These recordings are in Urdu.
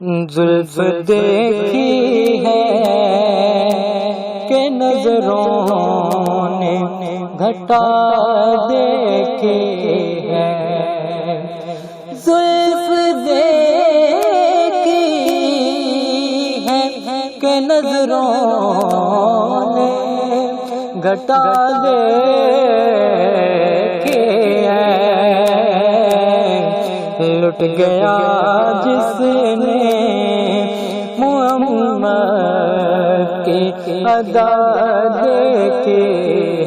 زلف دیکھی ہے کہ نظروں نے گھٹا دیکھی ہے، زلف دیکھی ہے کہ نظروں نے گھٹا دیکھی ہے، لٹ گیا جس نے محمد کی ادا دیکھی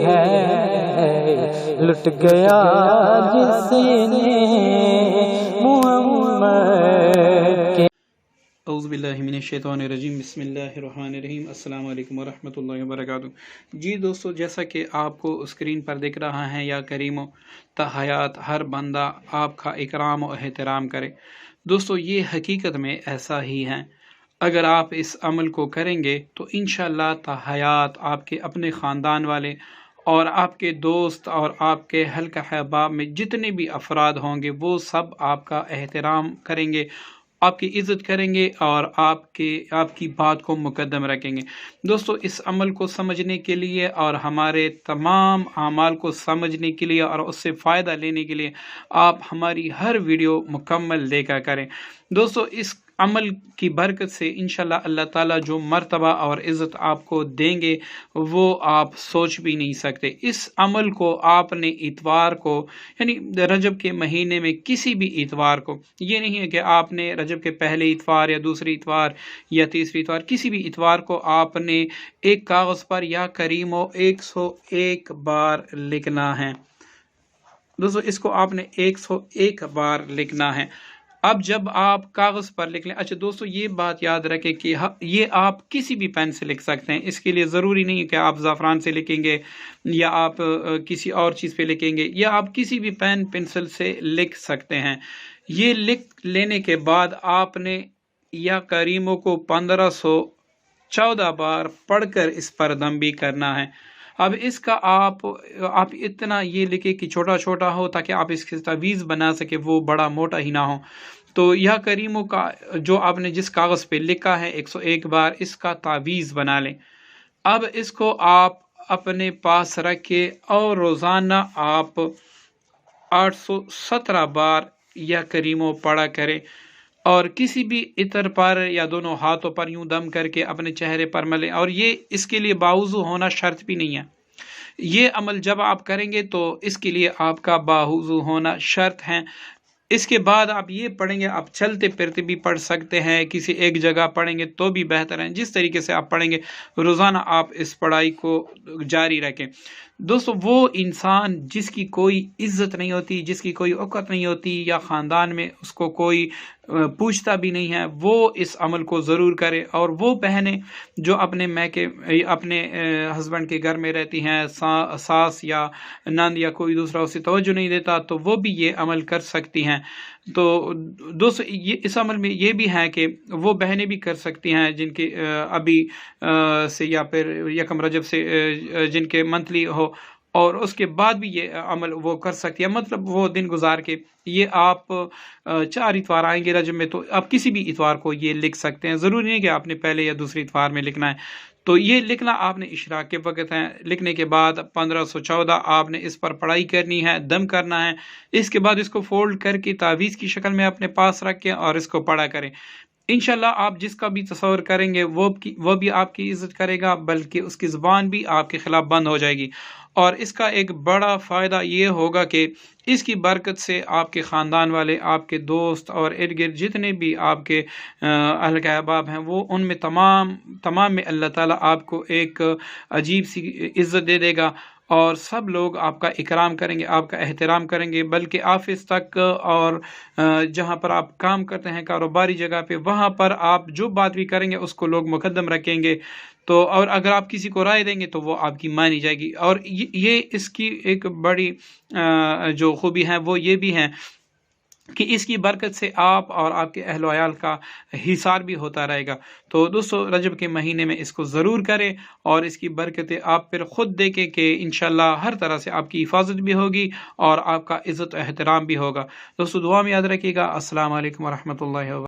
ہے، لٹ گیا جس نے محمد کی۔ اعوذ باللہ من الشیطان الرجیم، بسم اللہ الرحمن الرحیم۔ السلام علیکم ورحمۃ اللہ وبرکاتہ۔ جی دوستو، جیسا کہ آپ کو اسکرین پر دکھ رہا ہے، یا کریم و تحیات ہر بندہ آپ کا اکرام و احترام کرے۔ دوستو، یہ حقیقت میں ایسا ہی ہے۔ اگر آپ اس عمل کو کریں گے تو انشاءاللہ تحیات آپ کے اپنے خاندان والے اور آپ کے دوست اور آپ کے حلقہ احباب میں جتنے بھی افراد ہوں گے وہ سب آپ کا احترام کریں گے، آپ کی عزت کریں گے اور آپ کی بات کو مقدم رکھیں گے۔ دوستو، اس عمل کو سمجھنے کے لیے اور ہمارے تمام اعمال کو سمجھنے کے لیے اور اس سے فائدہ لینے کے لیے آپ ہماری ہر ویڈیو مکمل دیکھا کریں۔ دوستو، اس عمل کی برکت سے انشاءاللہ اللہ تعالیٰ جو مرتبہ اور عزت آپ کو دیں گے وہ آپ سوچ بھی نہیں سکتے۔ اس عمل کو آپ نے اتوار کو، یعنی رجب کے مہینے میں کسی بھی اتوار کو، یہ نہیں ہے کہ آپ نے رجب کے پہلے اتوار یا دوسری اتوار یا تیسری اتوار، کسی بھی اتوار کو آپ نے ایک کاغذ پر یا کریمو 101 بار لکھنا ہے۔ دوستو، اس کو آپ نے 101 بار لکھنا ہے۔ اب جب آپ کاغذ پر لکھ لیں، اچھا دوستو یہ بات یاد رکھیں کہ یہ آپ کسی بھی پین سے لکھ سکتے ہیں، اس کے لیے ضروری نہیں ہے کہ آپ زعفران سے لکھیں گے یا آپ کسی اور چیز پہ لکھیں گے، یا آپ کسی بھی پین پنسل سے لکھ سکتے ہیں۔ یہ لکھ لینے کے بعد آپ نے یا کریموں کو 1514 بار پڑھ کر اس پر دم بھی کرنا ہے۔ اب اس کا آپ اتنا یہ لکھیں کہ چھوٹا چھوٹا ہو تاکہ آپ اس کی تعویذ بنا سکے، وہ بڑا موٹا ہی نہ ہو۔ تو یا کریموں کا جو آپ نے جس کاغذ پہ لکھا ہے 101 بار، اس کا تعویذ بنا لیں۔ اب اس کو آپ اپنے پاس رکھیں اور روزانہ آپ 817 بار یا کریموں پڑھا کریں، اور کسی بھی عطر پر یا دونوں ہاتھوں پر یوں دم کر کے اپنے چہرے پر ملیں، اور یہ اس کے لیے باوضو ہونا شرط بھی نہیں ہے۔ یہ عمل جب آپ کریں گے تو اس کے لیے آپ کا باوضو ہونا شرط ہے۔ اس کے بعد آپ یہ پڑھیں گے، آپ چلتے پھرتے بھی پڑھ سکتے ہیں، کسی ایک جگہ پڑھیں گے تو بھی بہتر ہے، جس طریقے سے آپ پڑھیں گے روزانہ آپ اس پڑھائی کو جاری رکھیں۔ دوستو، وہ انسان جس کی کوئی عزت نہیں ہوتی، جس کی کوئی اوقات نہیں ہوتی، یا خاندان میں اس کو کوئی پوچھتا بھی نہیں ہے، وہ اس عمل کو ضرور کرے۔ اور وہ بہنیں جو اپنے اپنے ہسبینڈ کے گھر میں رہتی ہیں، ساس یا نند یا کوئی دوسرا اسے توجہ نہیں دیتا، تو وہ بھی یہ عمل کر سکتی ہیں۔ تو دوستو، اس عمل میں یہ بھی ہے کہ وہ بہنیں بھی کر سکتی ہیں جن کے ابھی سے یا پھر یکم رجب سے جن کے منتھلی ہو، اور اس کے بعد بھی یہ عمل وہ کر سکتی ہے، مطلب وہ دن گزار کے۔ یہ آپ 4 اتوار آئیں گے رجب میں، تو آپ کسی بھی اتوار کو یہ لکھ سکتے ہیں، ضروری نہیں کہ آپ نے پہلے یا دوسری اتوار میں لکھنا ہے۔ تو یہ لکھنا آپ نے اشراق کے وقت ہے، لکھنے کے بعد 1514 آپ نے اس پر پڑھائی کرنی ہے، دم کرنا ہے۔ اس کے بعد اس کو فولڈ کر کے تعویذ کی شکل میں اپنے پاس رکھیں اور اس کو پڑھا کریں۔ انشاءاللہ آپ جس کا بھی تصور کریں گے وہ بھی آپ کی عزت کرے گا، بلکہ اس کی زبان بھی آپ کے خلاف بند ہو جائے گی۔ اور اس کا ایک بڑا فائدہ یہ ہوگا کہ اس کی برکت سے آپ کے خاندان والے، آپ کے دوست اور ارد گرد جتنے بھی آپ کے اہل احباب ہیں، وہ ان میں تمام میں اللہ تعالیٰ آپ کو ایک عجیب سی عزت دے دے گا، اور سب لوگ آپ کا اکرام کریں گے، آپ کا احترام کریں گے، بلکہ آفس تک اور جہاں پر آپ کام کرتے ہیں کاروباری جگہ پہ، وہاں پر آپ جو بات بھی کریں گے اس کو لوگ مقدم رکھیں گے۔ تو اور اگر آپ کسی کو رائے دیں گے تو وہ آپ کی مانی جائے گی۔ اور یہ اس کی ایک بڑی جو خوبی ہے وہ یہ بھی ہے کہ اس کی برکت سے آپ اور آپ کے اہل و عیال کا حصار بھی ہوتا رہے گا۔ تو دوستو، رجب کے مہینے میں اس کو ضرور کریں، اور اس کی برکتیں آپ پھر خود دیکھیں کہ انشاءاللہ ہر طرح سے آپ کی حفاظت بھی ہوگی اور آپ کا عزت و احترام بھی ہوگا۔ دوستو، دعا میں یاد رکھیے گا۔ السلام علیکم ورحمۃ اللہ وبرکاتہ۔